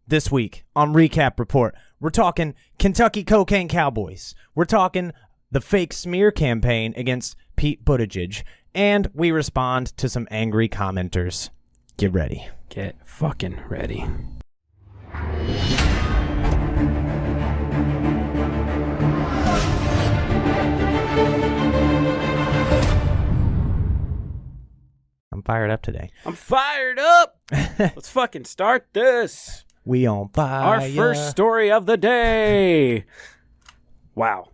This week on Recap Report, we're talking Kentucky Cocaine Cowboys. We're talking the fake smear campaign against Pete Buttigieg. And we respond to some angry commenters. Get ready. Get fucking ready. I'm fired up today. I'm fired up. Let's fucking start this. We on fire. Our first story of the day. Wow.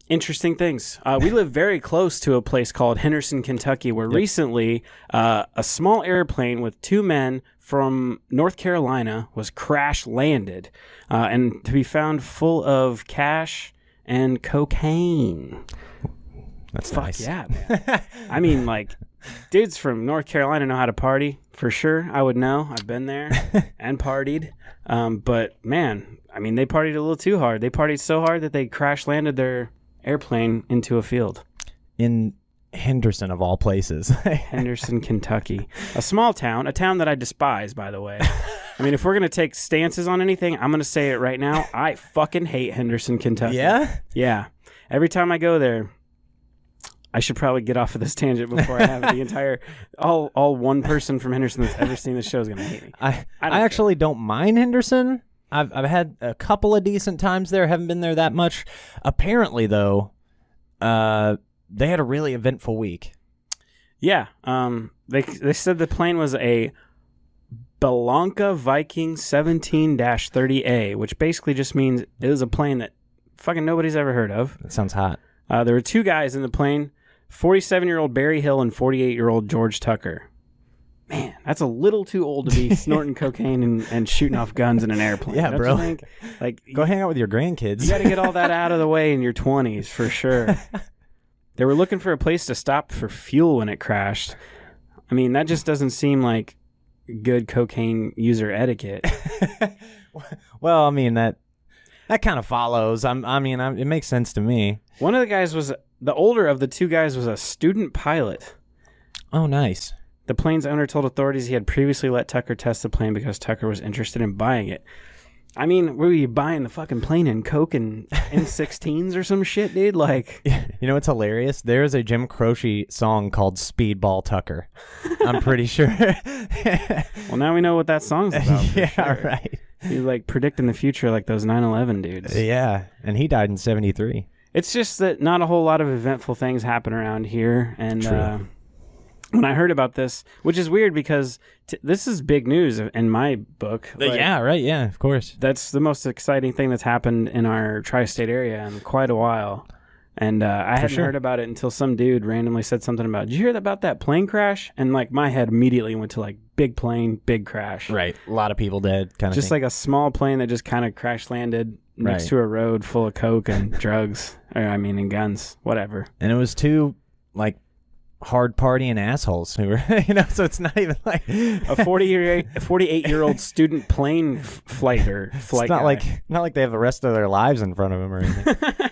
Interesting things. We live very close to a place called Henderson, Kentucky, where recently a small airplane with two men from North Carolina was crash landed and to be found full of cash and cocaine. That's Fuck nice. Yeah, man. I mean, like, dudes from North Carolina know how to party, for sure. I would know. I've been there and partied. But, man, I mean, they partied a little too hard. They partied so hard that they crash landed their airplane into a field. In Henderson, of all places. Henderson, Kentucky. A small town, a town that I despise, by the way. I mean, if we're going to take stances on anything, I'm going to say it right now. I fucking hate Henderson, Kentucky. Yeah? Yeah. Every time I go there, I should probably get off of this tangent before I have the entire all one person from Henderson that's ever seen this show is going to hate me. I actually don't mind Henderson. I've had a couple of decent times there. Haven't been there that much. Apparently, though, they had a really eventful week. Yeah. They said the plane was a Belanca Viking 17-30A, which basically just means it was a plane that fucking nobody's ever heard of. That sounds hot. There were two guys in the plane, 47-year-old Barry Hill and 48-year-old George Tucker. Man, that's a little too old to be snorting cocaine and shooting off guns in an airplane. Yeah, Don't bro. you think? Like, Go hang out with your grandkids. You got to get all that out of the way in your 20s, for sure. They were looking for a place to stop for fuel when it crashed. I mean, that just doesn't seem like good cocaine user etiquette. Well, I mean, that kind of follows. It makes sense to me. One of the guys the older of the two guys was a student pilot. Oh, nice. The plane's owner told authorities he had previously let Tucker test the plane because Tucker was interested in buying it. I mean, were you buying the fucking plane in Coke and N16s or some shit, dude? Like, you know what's hilarious? There's a Jim Croce song called Speedball Tucker. I'm pretty sure. Well, now we know what that song's about. Yeah, sure. right. He's like predicting the future like those 9/11 dudes. Yeah, and he died in 1973. It's just that not a whole lot of eventful things happen around here. And when I heard about this, which is weird because this is big news in my book. Like, Yeah, right. Yeah, of course. That's the most exciting thing that's happened in our tri-state area in quite a while. And I hadn't heard about it until some dude randomly said something about, did you hear about that plane crash? And like my head immediately went to like big plane, big crash. Right. A lot of people dead kind of Just thing. like a small plane that just kind of crash landed next to a road full of coke and drugs. And guns, whatever. And it was two like hard partying assholes who were, so it's not even like a 48-year-old student plane flight it's not guy. not like they have the rest of their lives in front of them or anything.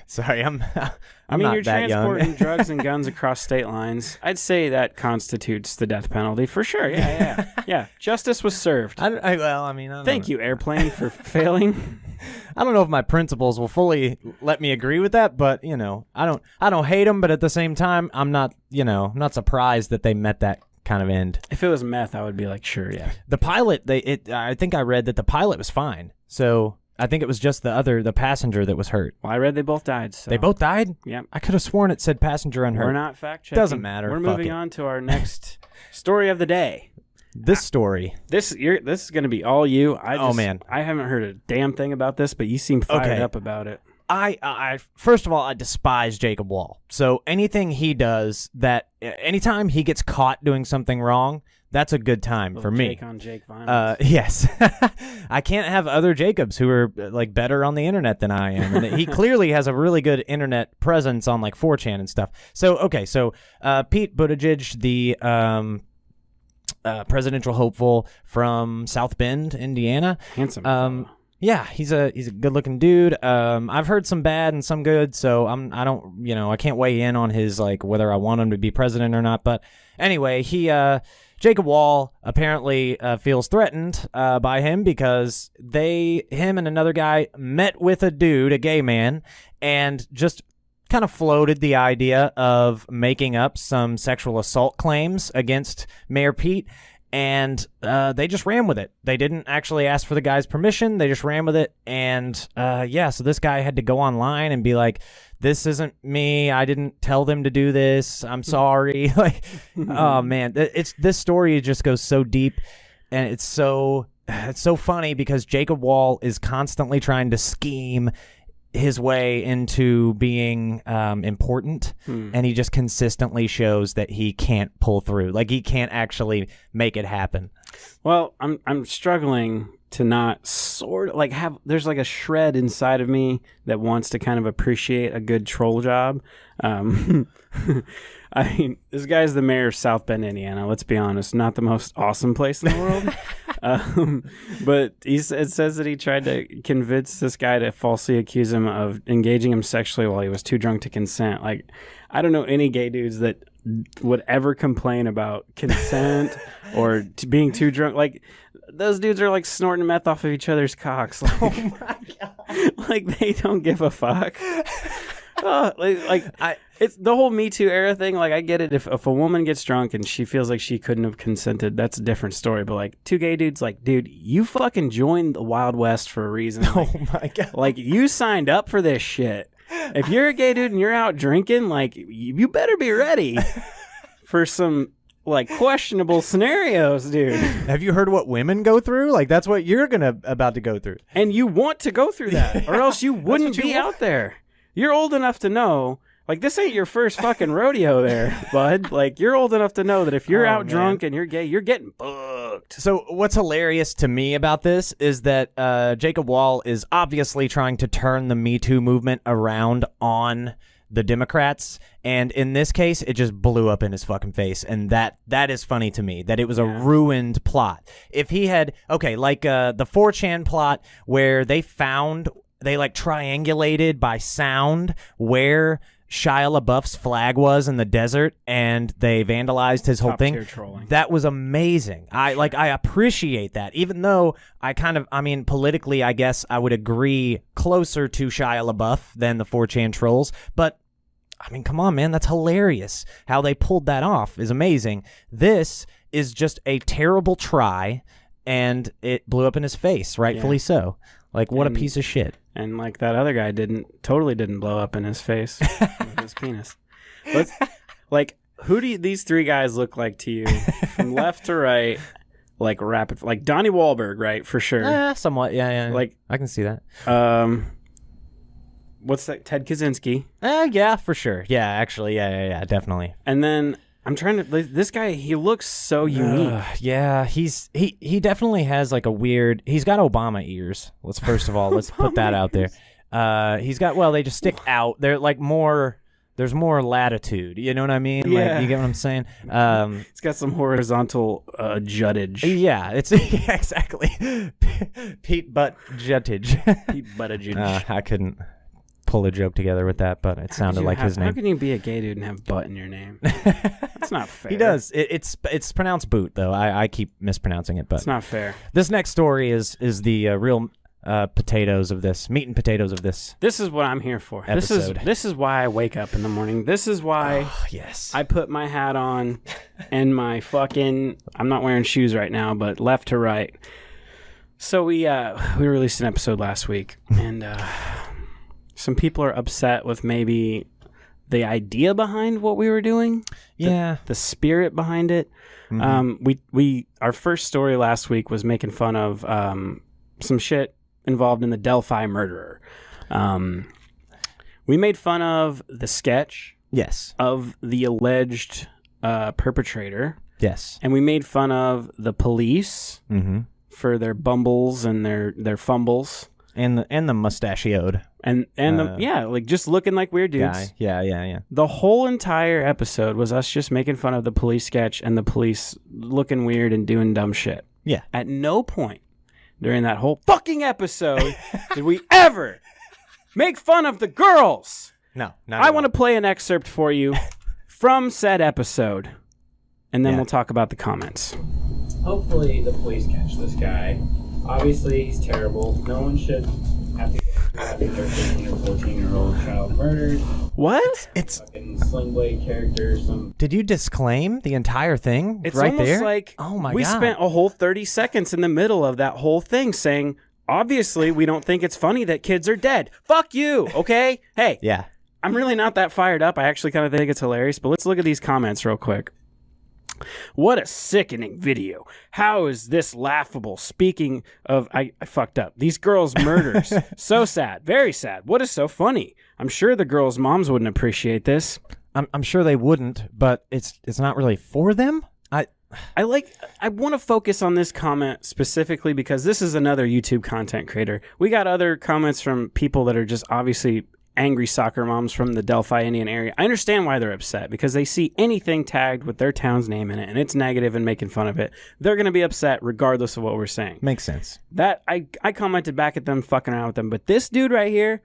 Sorry, I'm not you're that transporting young. drugs and guns across state lines. I'd say that constitutes the death penalty for sure. Yeah. Justice was served. Thank you, airplane, for failing. I don't know if my principles will fully let me agree with that, but I don't hate them, but at the same time, I'm not not surprised that they met that kind of end. If it was meth, I would be like, sure, yeah. The pilot, I think I read that the pilot was fine, so I think it was just the passenger that was hurt. Well, I read they both died. So. They both died? Yeah. I could have sworn it said passenger unhurt. We're not fact checking. Doesn't matter. We're Fuck moving it. on to our next story of the day. This story. This is going to be all you. Man. I haven't heard a damn thing about this, but you seem fired up about it. I first of all, I despise Jacob Wohl. So anything he does anytime he gets caught doing something wrong, that's a good time for me. Jake on Jake violence. Yes. I can't have other Jacobs who are like better on the internet than I am. And he clearly has a really good internet presence on like 4chan and stuff. So, okay. So, Pete Buttigieg, the presidential hopeful from South Bend, Indiana. Handsome. Yeah, he's a good-looking dude. I've heard some bad and some good, so I can't weigh in on his like whether I want him to be president or not. But anyway, he Jacob Wohl apparently feels threatened by him because him and another guy met with a dude, a gay man, and just kind of floated the idea of making up some sexual assault claims against Mayor Pete. And they just ran with it. They didn't actually ask for the guy's permission. They just ran with it. And so this guy had to go online and be like, this isn't me. I didn't tell them to do this. I'm sorry. Like, oh man, this story just goes so deep, and it's so funny because Jacob Wohl is constantly trying to scheme his way into being important, and he just consistently shows that he can't pull through. Like, he can't actually make it happen. Well, I'm struggling to not sort of like there's like a shred inside of me that wants to kind of appreciate a good troll job. I mean, this guy's the mayor of South Bend, Indiana. Let's be honest, not the most awesome place in the world. But it says that he tried to convince this guy to falsely accuse him of engaging him sexually while he was too drunk to consent. Like, I don't know any gay dudes that would ever complain about consent or being too drunk. Like, those dudes are like snorting meth off of each other's cocks. Like, Oh my God. like, they don't give a fuck. It's the whole Me Too era thing. Like, I get it. If a woman gets drunk and she feels like she couldn't have consented, that's a different story. But like, two gay dudes, like, dude, you fucking joined the Wild West for a reason. Like, Oh my God. like, you signed up for this shit. If you're a gay dude and you're out drinking, like, you better be ready for some like questionable scenarios, dude. Have you heard what women go through? Like, that's what you're about to go through. And you want to go through that, or else you wouldn't be out there. You're old enough to know, like, this ain't your first fucking rodeo there, bud. Like, you're old enough to know that if you're out drunk and you're gay, you're getting booked. So what's hilarious to me about this is that Jacob Wohl is obviously trying to turn the Me Too movement around on the Democrats, and in this case, it just blew up in his fucking face, and that is funny to me, that it was a ruined plot. If he had, like the 4chan plot where they like triangulated by sound where Shia LaBeouf's flag was in the desert, and they vandalized his whole thing. Trolling. That was amazing. I appreciate that, even though politically, I guess I would agree closer to Shia LaBeouf than the 4chan trolls, but I mean, come on, man, that's hilarious. How they pulled that off is amazing. This is just a terrible try, and it blew up in his face, rightfully so. Like, what a piece of shit. And like that other guy totally didn't blow up in his face with his penis. But like, who do these three guys look like to you from left to right? Like like Donnie Wahlberg, right? For sure. Somewhat, yeah. Like, I can see that. What's that? Ted Kaczynski. Yeah, for sure. Yeah, actually, yeah, definitely. And then I'm trying to. This guy, he looks so unique. Yeah, he definitely has like a weird. He's got Obama ears. Let's put that out there. He's got. Well, they just stick out. They're like more. There's more latitude. You know what I mean? Yeah. Like, you get what I'm saying? It's got some horizontal juttage. Yeah, it's exactly Pete Butt Juttage. Pete Buttigieg. I couldn't pull a joke together with that, but it sounded like his name. How can you be a gay dude and have butt in your name? That's not fair. He does. It's pronounced boot though. I keep mispronouncing it, but it's not fair. This next story is the real potatoes of this, meat and potatoes of this. This is what I'm here for. Episode. This is why I wake up in the morning. This is why I put my hat on and my fucking. I'm not wearing shoes right now, but left to right. So we released an episode last week, and some people are upset with maybe the idea behind what we were doing. The spirit behind it. Mm-hmm. Our first story last week was making fun of some shit involved in the Delphi murderer. We made fun of the sketch of the alleged perpetrator. Yes. And we made fun of the police for their bumbles and their fumbles. And the mustachioed. And like just looking like weird dudes. Guy. Yeah. The whole entire episode was us just making fun of the police sketch and the police looking weird and doing dumb shit. Yeah. At no point during that whole fucking episode did we ever make fun of the girls. No, I want to play an excerpt for you from said episode. and then Yeah. we'll talk about the comments. Hopefully the police catch this guy. Obviously, he's terrible. No one should have to go through having their 15 or 14-year-old child murdered. What? It's. Fucking Sling Blade character, some... Did you disclaim the entire thing It's right almost there? like Oh my we God. spent a whole 30 seconds in the middle of that whole thing saying, obviously, we don't think it's funny that kids are dead. Fuck you, okay? Hey, Yeah. I'm really not that fired up. I actually kind of think it's hilarious, but let's look at these comments real quick. What a sickening video. How is this laughable? Speaking of, I fucked up. These girls' murders. So sad. Very sad. What is so funny? I'm sure the girls' moms wouldn't appreciate this. I'm sure they wouldn't, but it's not really for them. I want to focus on this comment specifically because this is another YouTube content creator. We got other comments from people that are just obviously angry soccer moms from the Delphi, Indian area. I understand why they're upset because they see anything tagged with their town's name in it and it's negative and making fun of it. They're going to be upset regardless of what we're saying. Makes sense. That I commented back at them fucking around with them. But this dude right here,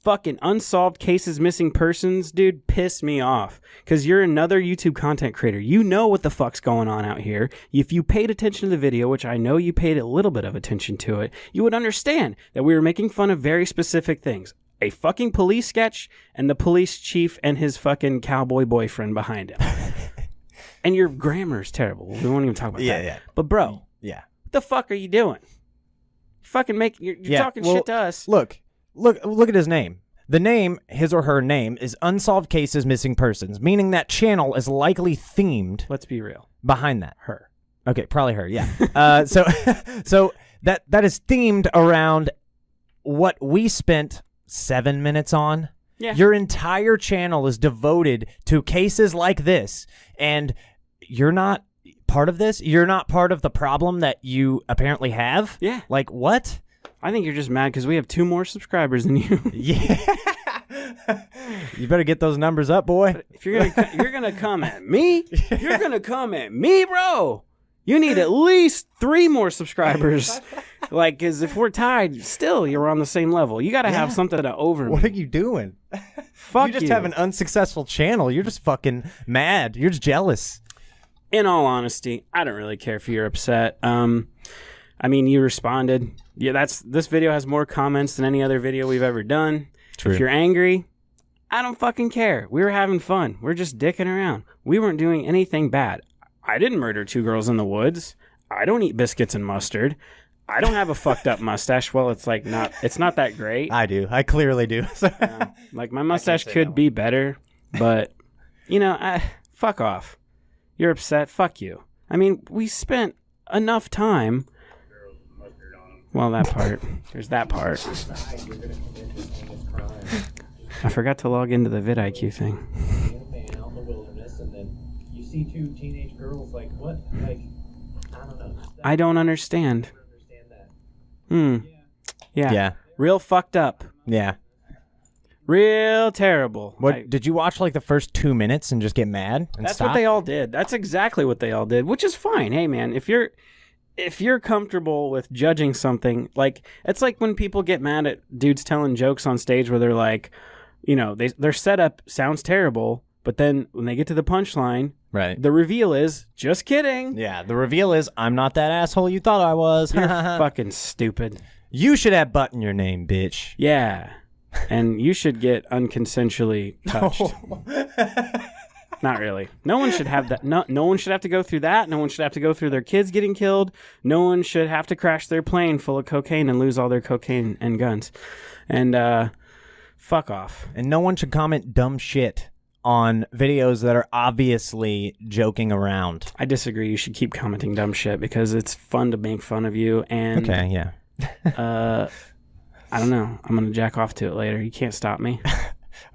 fucking unsolved cases, missing persons, dude, piss me off. Because you're another YouTube content creator. You know what the fuck's going on out here. If you paid attention to the video, which I know you paid a little bit of attention to it, you would understand that we were making fun of very specific things. A fucking police sketch and the police chief and his fucking cowboy boyfriend behind him. And your grammar is terrible. We won't even talk about that. Yeah. But bro, Yeah. what the fuck are you doing? You're talking shit to us. Look at his name. The name, his or her name, is Unsolved Cases Missing Persons, meaning that channel is likely themed Let's be real. behind that. Her. Okay, probably her, yeah. So that is themed around what we spent 7 minutes on. Yeah. Your entire channel is devoted to cases like this, and you're not part of this. You're not part of the problem that you apparently have. Yeah. Like, what? I think you're just mad because we have 2 more subscribers than you. Yeah. You better get those numbers up, boy. If you're gonna come at me, you're gonna come at me, bro. You need at least 3 more subscribers. Like, because if we're tied, still you're on the same level. You got to have something to over What me. are you doing? Fuck you just have an unsuccessful channel. You're just fucking mad. You're just jealous. In all honesty, I don't really care if you're upset. I mean, you responded. Yeah, this video has more comments than any other video we've ever done. True. If you're angry, I don't fucking care. We were having fun. We're just dicking around. We weren't doing anything bad. I didn't murder 2 girls in the woods. I don't eat biscuits and mustard. I don't have a fucked up mustache. Well, it's not that great. I do. I clearly do. Like, my mustache could be better, but, fuck off. You're upset. Fuck you. I mean, we spent enough time. Well, that part. There's that part. I forgot to log into the vidIQ thing. Man out in the wilderness, and then you see 2 teenage girls. Like, what? Like, I don't know. I don't understand. Yeah. Yeah. Real fucked up. Yeah. Real terrible. What did you watch like the first 2 minutes and just get mad and That's stop? what they all did. That's exactly what they all did, which is fine. Hey, man, if you're comfortable with judging something, like, it's like when people get mad at dudes telling jokes on stage where they're like, their setup sounds terrible, but then when they get to the punchline, Right. the reveal is, just kidding. Yeah. The reveal is, I'm not that asshole you thought I was. You're fucking stupid. You should have butt in your name, bitch. Yeah. And you should get unconsensually touched. Not really. No one should have that. No one should have to go through that. No one should have to go through their kids getting killed. No one should have to crash their plane full of cocaine and lose all their cocaine and guns. And fuck off. And no one should comment dumb shit on videos that are obviously joking around. I disagree. You should keep commenting dumb shit because it's fun to make fun of you. And Okay, yeah. I don't know. I'm gonna jack off to it later. You can't stop me.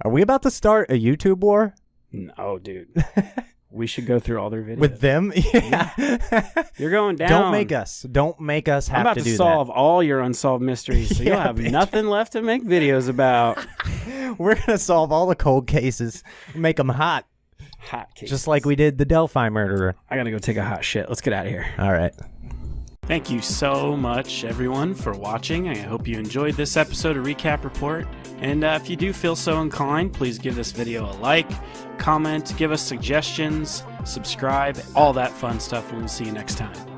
Are we about to start a YouTube war? No, dude. We should go through all their videos. With them? Yeah. You're going down. Don't make us have I'm about to to do solve all your unsolved mysteries, so you'll Yeah, have bitch. nothing left to make videos about. that. We're going to solve all the cold cases, make them hot, Hot case. just like we did the Delphi murderer. I gotta go take a hot shit. Let's get out of here. All right. Thank you so much, everyone, for watching. I hope you enjoyed this episode of Recap Report. And if you do feel so inclined, please give this video a like, comment, give us suggestions, subscribe, all that fun stuff. We'll see you next time.